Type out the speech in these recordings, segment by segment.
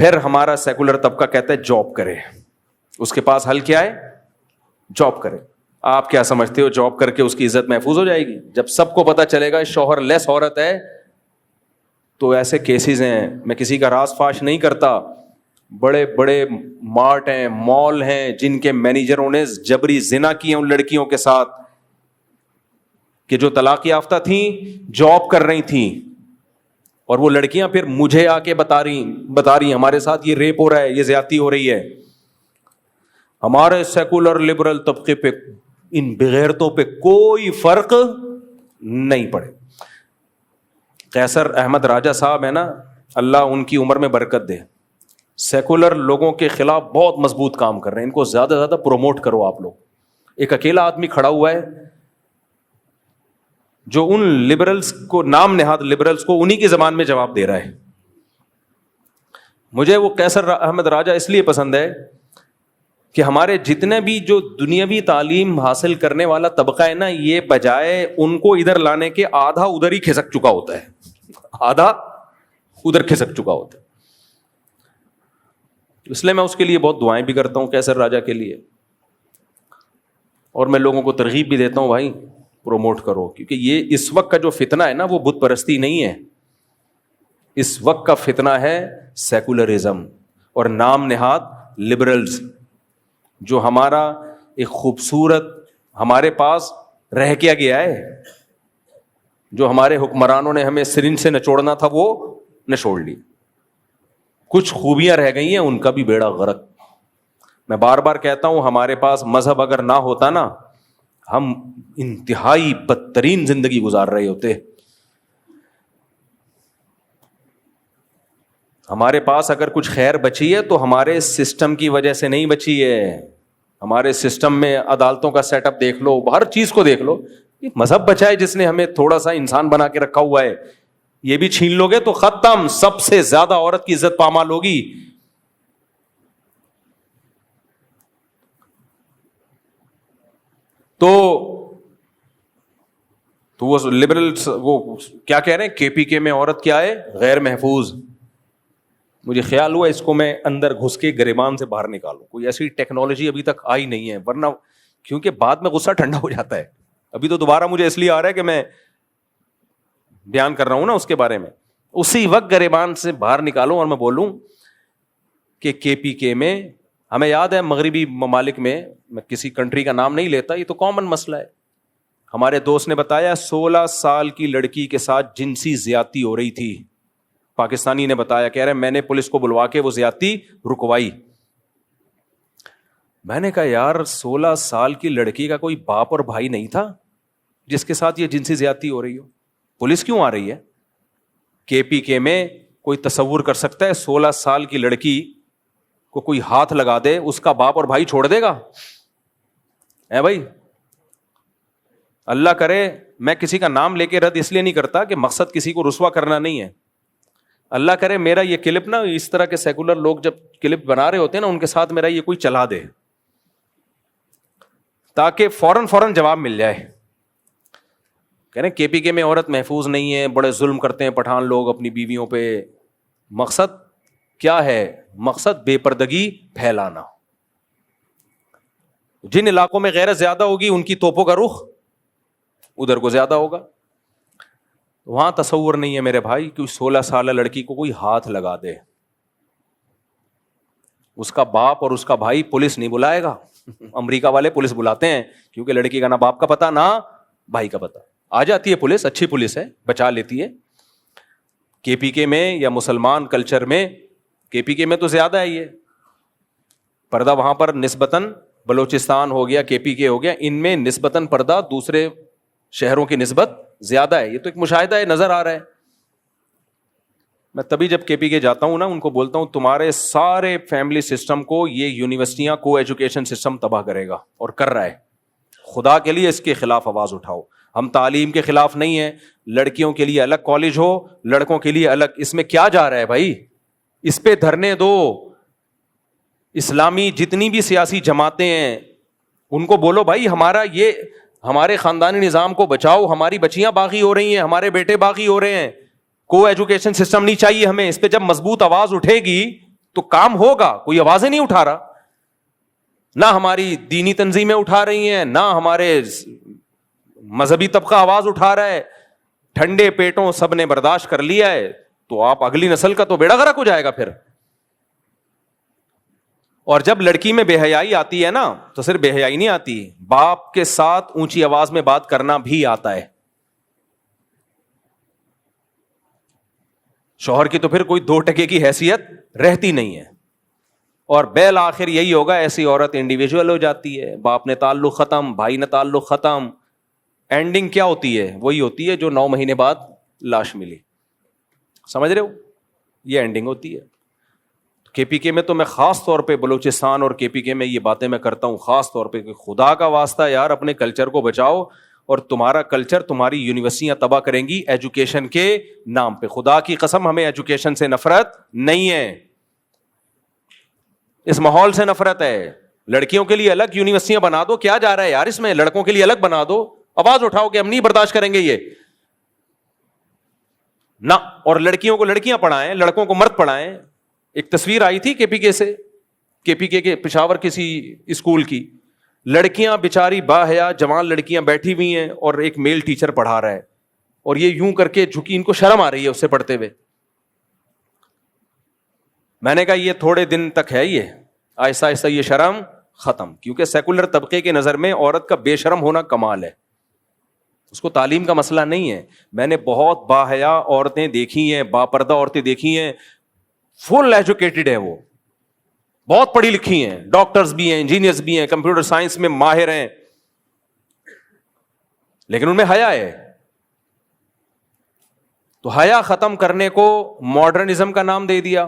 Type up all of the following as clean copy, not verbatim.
پھر ہمارا سیکولر طبقہ کہتا ہے جاب کرے. اس کے پاس حل کیا ہے؟ جاب کرے. آپ کیا سمجھتے ہو جاب کر کے اس کی عزت محفوظ ہو جائے گی؟ جب سب کو پتا چلے گا شوہر لیس عورت ہے, تو ایسے کیسز ہیں, میں کسی کا راز فاش نہیں کرتا, بڑے بڑے مارٹ ہیں, مال ہیں, جن کے مینیجروں نے جبری زنا کیے ان لڑکیوں کے ساتھ کہ جو طلاق یافتہ تھیں, جاب کر رہی تھیں, اور وہ لڑکیاں پھر مجھے آ کے بتا رہی ہمارے ساتھ یہ ریپ ہو رہا ہے, یہ زیادتی ہو رہی ہے. ہمارے سیکولر لبرل طبقے پہ ان بغیرتوں پہ کوئی فرق نہیں پڑے. قیصر احمد راجہ صاحب ہے نا, اللہ ان کی عمر میں برکت دے, سیکولر لوگوں کے خلاف بہت مضبوط کام کر رہے ہیں. ان کو زیادہ سے زیادہ پروموٹ کرو آپ لوگ. ایک اکیلا آدمی کھڑا ہوا ہے جو ان لبرلز کو, نام نہاد لبرلز کو, انہی کی زبان میں جواب دے رہا ہے. مجھے وہ قیصر احمد راجہ اس لیے پسند ہے کہ ہمارے جتنے بھی جو دنیاوی تعلیم حاصل کرنے والا طبقہ ہے نا, یہ بجائے ان کو ادھر لانے کے آدھا ادھر ہی کھسک چکا ہوتا ہے, آدھا ادھر کھسک چکا ہوتا ہے. اس لیے میں اس کے لیے بہت دعائیں بھی کرتا ہوں, قیصر راجہ کے لیے, اور میں لوگوں کو ترغیب بھی دیتا ہوں بھائی پروموٹ کرو, کیونکہ یہ اس وقت کا جو فتنہ ہے نا وہ بت پرستی نہیں ہے, اس وقت کا فتنہ ہے سیکولرزم اور نام نہاد لبرلز, جو ہمارا ایک خوبصورت ہمارے پاس رہ کیا گیا ہے, جو ہمارے حکمرانوں نے ہمیں سرنج سے نچوڑنا تھا وہ نچوڑ لی. کچھ خوبیاں رہ گئی ہیں, ان کا بھی بیڑا غرق. میں بار بار کہتا ہوں ہمارے پاس مذہب اگر نہ ہوتا نا, ہم انتہائی بدترین زندگی گزار رہے ہوتے. ہمارے پاس اگر کچھ خیر بچی ہے تو ہمارے سسٹم کی وجہ سے نہیں بچی ہے. ہمارے سسٹم میں عدالتوں کا سیٹ اپ دیکھ لو, ہر چیز کو دیکھ لو. یہ مذہب بچا ہے جس نے ہمیں تھوڑا سا انسان بنا کے رکھا ہوا ہے. یہ بھی چھین لو گے تو ختم, سب سے زیادہ عورت کی عزت پامال ہوگی. تو وہ لبرلز وہ کیا کہہ رہے ہیں, کے پی کے میں عورت کیا ہے, غیر محفوظ. مجھے خیال ہوا اس کو میں اندر گھس کے گریبان سے باہر نکالوں. کوئی ایسی ٹیکنالوجی ابھی تک آئی نہیں ہے, ورنہ کیونکہ بعد میں غصہ ٹھنڈا ہو جاتا ہے. ابھی تو دوبارہ مجھے اس لیے آ رہا ہے کہ میں بیان کر رہا ہوں نا اس کے بارے میں. اسی وقت گریبان سے باہر نکالوں اور میں بولوں کہ کے پی کے میں, ہمیں یاد ہے مغربی ممالک میں کسی کنٹری کا نام نہیں لیتا, یہ تو کامن مسئلہ ہے. ہمارے دوست نے بتایا 16 سال کی لڑکی کے ساتھ جنسی زیادتی ہو رہی تھی. پاکستانی نے بتایا, کہہ رہے میں نے پولیس کو بلوا کے وہ زیادتی رکوائی. میں نے کہا یار 16 سال کی لڑکی کا کوئی باپ اور بھائی نہیں تھا جس کے ساتھ یہ جنسی زیادتی ہو رہی ہو؟ پولیس کیوں آ رہی ہے؟ کے پی کے میں کوئی تصور کر سکتا ہے 16 سال کی لڑکی کو کوئی ہاتھ لگا دے, اس کا باپ اور بھائی چھوڑ دے گا؟ اے بھائی اللہ کرے, میں کسی کا نام لے کے رد اس لیے نہیں کرتا کہ مقصد کسی کو رسوا کرنا نہیں ہے. اللہ کرے میرا یہ کلپ نا, اس طرح کے سیکولر لوگ جب کلپ بنا رہے ہوتے ہیں نا, ان کے ساتھ میرا یہ کوئی چلا دے تاکہ فوراً جواب مل جائے. کہہ رہے کے پی کے میں عورت محفوظ نہیں ہے, بڑے ظلم کرتے ہیں پٹھان لوگ اپنی بیویوں پہ. مقصد کیا ہے؟ مقصد بے پردگی پھیلانا. جن علاقوں میں غیرت زیادہ ہوگی ان کی توپوں کا رخ ادھر کو زیادہ ہوگا. وہاں تصور نہیں ہے میرے بھائی کہ 16 سالہ لڑکی کو کوئی ہاتھ لگا دے, اس کا باپ اور اس کا بھائی پولیس نہیں بلائے گا. امریکہ والے پولیس بلاتے ہیں کیونکہ لڑکی کا نہ باپ کا پتہ نہ بھائی کا پتہ. آ جاتی ہے پولیس, اچھی پولیس ہے, بچا لیتی ہے. کے پی کے میں یا مسلمان کلچر میں, کے پی کے میں تو زیادہ ہے یہ پردہ, وہاں پر نسبتاً بلوچستان ہو گیا, کے پی کے ہو گیا, ان میں نسبتاً پردہ دوسرے شہروں کی نسبت زیادہ ہے. یہ تو ایک مشاہدہ ہے, نظر آ رہا ہے. میں تبھی جب کے پی کے جاتا ہوں نا, ان کو بولتا ہوں تمہارے سارے فیملی سسٹم کو یہ یونیورسٹیاں کو ایجوکیشن سسٹم تباہ کرے گا, اور کر رہا ہے. خدا کے لیے اس کے خلاف آواز اٹھاؤ. ہم تعلیم کے خلاف نہیں ہیں, لڑکیوں کے لیے الگ کالج ہو, لڑکوں کے لیے الگ. اس میں کیا جا رہا ہے بھائی؟ اس پہ دھرنے دو. اسلامی جتنی بھی سیاسی جماعتیں ہیں ان کو بولو بھائی ہمارا یہ ہمارے خاندانی نظام کو بچاؤ, ہماری بچیاں باغی ہو رہی ہیں, ہمارے بیٹے باغی ہو رہے ہیں, کو ایجوکیشن سسٹم نہیں چاہیے ہمیں. اس پہ جب مضبوط آواز اٹھے گی تو کام ہوگا. کوئی آوازیں نہیں اٹھا رہا, نہ ہماری دینی تنظیمیں اٹھا رہی ہیں, نہ ہمارے مذہبی طبقہ آواز اٹھا رہا ہے. ٹھنڈے پیٹوں سب نے برداشت کر لیا ہے, تو آپ اگلی نسل کا تو بیڑا غرق ہو جائے گا پھر. اور جب لڑکی میں بے حیائی آتی ہے نا, تو صرف بے حیائی نہیں آتی, باپ کے ساتھ اونچی آواز میں بات کرنا بھی آتا ہے. شوہر کی تو پھر کوئی 2% کی حیثیت رہتی نہیں ہے. اور بالآخر یہی ہوگا, ایسی عورت انڈیویجول ہو جاتی ہے, باپ نے تعلق ختم, بھائی نے تعلق ختم. اینڈنگ کیا ہوتی ہے؟ وہی ہوتی ہے جو 9 مہینے بعد لاش ملی. سمجھ رہے ہو؟ یہ اینڈنگ ہوتی ہے. کے پی کے میں تو میں خاص طور پہ بلوچستان اور کے پی کے میں یہ باتیں میں کرتا ہوں خاص طور پہ کہ خدا کا واسطہ یار اپنے کلچر کو بچاؤ, اور تمہارا کلچر تمہاری یونیورسٹیاں تباہ کریں گی ایجوکیشن کے نام پہ. خدا کی قسم ہمیں ایجوکیشن سے نفرت نہیں ہے, اس ماحول سے نفرت ہے. لڑکیوں کے لیے الگ یونیورسٹیاں بنا دو, کیا جا رہا ہے یار اس میں؟ لڑکوں کے لیے الگ بنا دو, آواز اٹھاؤ کہ ہم نہیں برداشت کریں گے یہ نہ. اور لڑکیوں کو لڑکیاں پڑھائیں, لڑکوں کو مرد پڑھائیں. ایک تصویر آئی تھی کے پی کے سے, کے پی کے پشاور کسی اسکول کی, لڑکیاں بیچاری با حیا جوان لڑکیاں بیٹھی ہوئی ہیں اور ایک میل ٹیچر پڑھا رہا ہے, اور یہ یوں کر کے جھکی, ان کو شرم آ رہی ہے اس سے پڑھتے ہوئے. میں نے کہا یہ تھوڑے دن تک ہے, یہ آہستہ آہستہ یہ شرم ختم, کیونکہ سیکولر طبقے کے نظر میں عورت کا بے شرم ہونا کمال ہے, اس کو تعلیم کا مسئلہ نہیں ہے. میں نے بہت باحیا عورتیں دیکھی ہیں, باپردہ عورتیں دیکھی ہیں, فل ایجوکیٹڈ ہے, وہ بہت پڑھی لکھی ہیں, ڈاکٹرز بھی ہیں, انجینئرز بھی ہیں, کمپیوٹر سائنس میں ماہر ہیں, لیکن ان میں حیا ہے. تو حیا ختم کرنے کو ماڈرنزم کا نام دے دیا.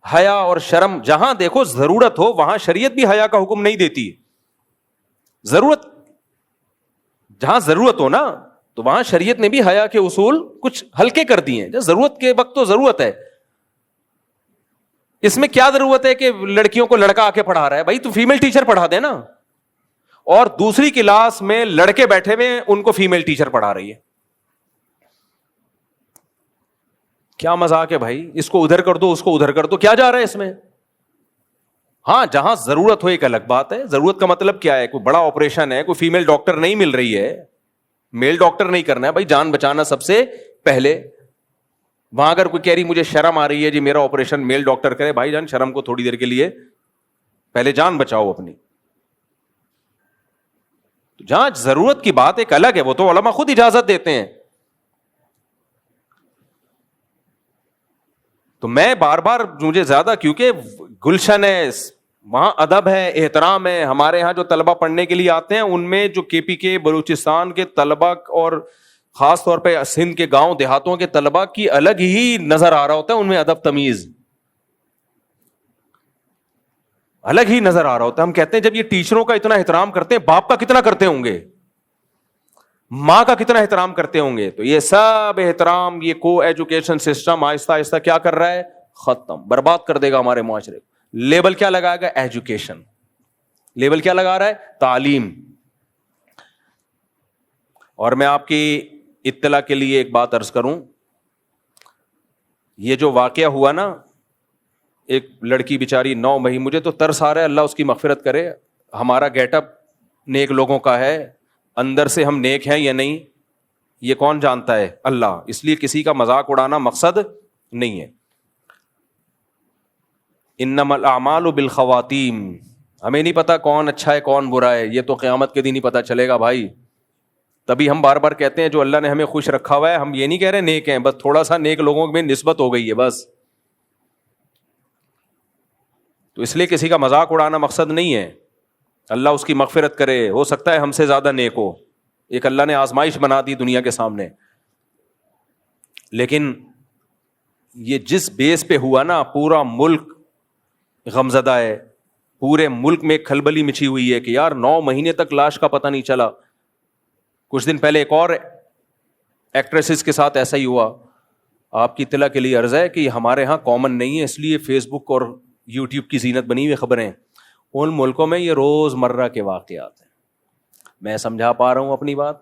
حیا اور شرم جہاں دیکھو ضرورت ہو وہاں شریعت بھی حیا کا حکم نہیں دیتی. ضرورت جہاں ضرورت ہو نا, تو وہاں شریعت نے بھی حیا کے اصول کچھ ہلکے کر دیے ہیں. ضرورت کے وقت تو ضرورت ہے. اس میں کیا ضرورت ہے کہ لڑکیوں کو لڑکا آ کے پڑھا رہا ہے؟ بھائی تو فیمیل ٹیچر پڑھا دے نا. اور دوسری کلاس میں لڑکے بیٹھے ہوئے ان کو فیمیل ٹیچر پڑھا رہی ہے. کیا مذاق ہے بھائی؟ اس کو ادھر کر دو, اس کو ادھر کر دو, کیا جا رہا ہے اس میں؟ ہاں جہاں ضرورت ہو ایک الگ بات ہے. ضرورت کا مطلب کیا ہے؟ کوئی بڑا آپریشن ہے, کوئی فیمیل ڈاکٹر نہیں مل رہی ہے, میل ڈاکٹر نہیں کرنا ہے, بھائی جان بچانا سب سے پہلے. وہاں اگر کوئی کہہ رہی مجھے شرم آ رہی ہے جی میرا آپریشن میل ڈاکٹر کرے, بھائی جان شرم کو تھوڑی دیر کے لیے پہلے جان بچاؤ اپنی. جہاں ضرورت کی بات ایک الگ ہے, وہ تو علماء خود اجازت دیتے ہیں. تو میں بار بار مجھے زیادہ, کیونکہ گلشن ہے, وہاں ادب ہے, احترام ہے. ہمارے یہاں جو طلبہ پڑھنے کے لیے آتے ہیں ان میں جو کے پی کے بلوچستان کے طلبہ اور خاص طور پہ سندھ کے گاؤں دیہاتوں کے طلبہ کی الگ ہی نظر آ رہا ہوتا ہے, ان میں ادب تمیز الگ ہی نظر آ رہا ہوتا ہے. ہم کہتے ہیں جب یہ ٹیچروں کا اتنا احترام کرتے ہیں, باپ کا کتنا کرتے ہوں گے, ماں کا کتنا احترام کرتے ہوں گے. تو یہ سب احترام, یہ کو ایجوکیشن سسٹم آہستہ آہستہ کیا کر رہا ہے؟ ختم, برباد کر دے گا ہمارے معاشرے کو. لیبل کیا لگائے گا؟ ایجوکیشن. لیبل کیا لگا رہا ہے؟ تعلیم. اور میں آپ کی اطلاع کے لیے ایک بات عرض کروں, یہ جو واقعہ ہوا نا, ایک لڑکی بیچاری 9 مہینے, مجھے تو ترس آ رہا ہے, اللہ اس کی مغفرت کرے. ہمارا گیٹ اپ نیک لوگوں کا ہے, اندر سے ہم نیک ہیں یا نہیں یہ کون جانتا ہے؟ اللہ. اس لیے کسی کا مذاق اڑانا مقصد نہیں ہے. انما الاعمال بالخواتیم. ہمیں نہیں پتا کون اچھا ہے کون برا ہے, یہ تو قیامت کے دن ہی پتا چلے گا بھائی. تبھی ہم بار بار کہتے ہیں جو اللہ نے ہمیں خوش رکھا ہوا ہے, ہم یہ نہیں کہہ رہے نیک ہیں, بس تھوڑا سا نیک لوگوں میں نسبت ہو گئی ہے بس. تو اس لیے کسی کا مذاق اڑانا مقصد نہیں ہے. اللہ اس کی مغفرت کرے, ہو سکتا ہے ہم سے زیادہ نیک ہو, ایک اللہ نے آزمائش بنا دی دنیا کے سامنے. لیکن یہ جس بیس پہ ہوا نا, پورا ملک غمزدہ ہے, پورے ملک میں کھلبلی مچی ہوئی ہے کہ یار 9 مہینے تک لاش کا پتہ نہیں چلا. کچھ دن پہلے ایک اور ایکٹریسز کے ساتھ ایسا ہی ہوا. آپ کی اطلاع کے لیے عرض ہے کہ ہمارے ہاں کامن نہیں ہے, اس لیے فیس بک اور یوٹیوب کی زینت بنی ہوئی خبریں. ان ملکوں میں یہ روز مرہ کے واقعات ہیں. میں سمجھا پا رہا ہوں اپنی بات.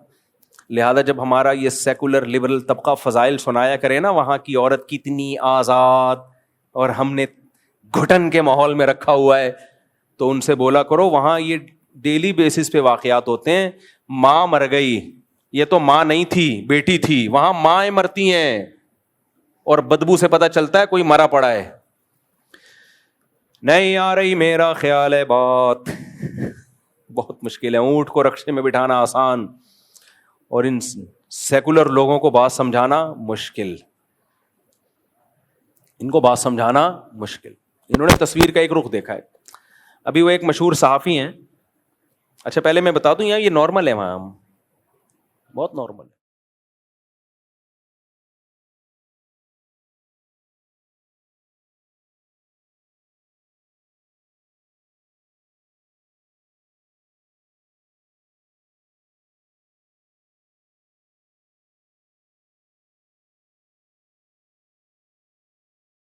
لہذا جب ہمارا یہ سیکولر لبرل طبقہ فضائل سنایا کرے نا, وہاں کی عورت کتنی آزاد, اور ہم نے گھٹن کے ماحول میں رکھا ہوا ہے, تو ان سے بولا کرو وہاں یہ ڈیلی بیسس پہ واقعات ہوتے ہیں, ماں مر گئی, یہ تو ماں نہیں تھی بیٹی تھی, وہاں مائیں مرتی ہیں اور بدبو سے پتہ چلتا ہے کوئی مرا پڑا ہے. نہیں آ رہی میرا خیال ہے بات, بہت مشکل ہے. اونٹ کو رکشے میں بٹھانا آسان, اور ان سیکولر لوگوں کو بات سمجھانا مشکل, ان کو بات سمجھانا مشکل. انہوں نے تصویر کا ایک رخ دیکھا ہے. ابھی وہ ایک مشہور صحافی ہیں, اچھا پہلے میں بتا دوں یہاں یہ نارمل ہے, وہاں بہت نارمل ہے.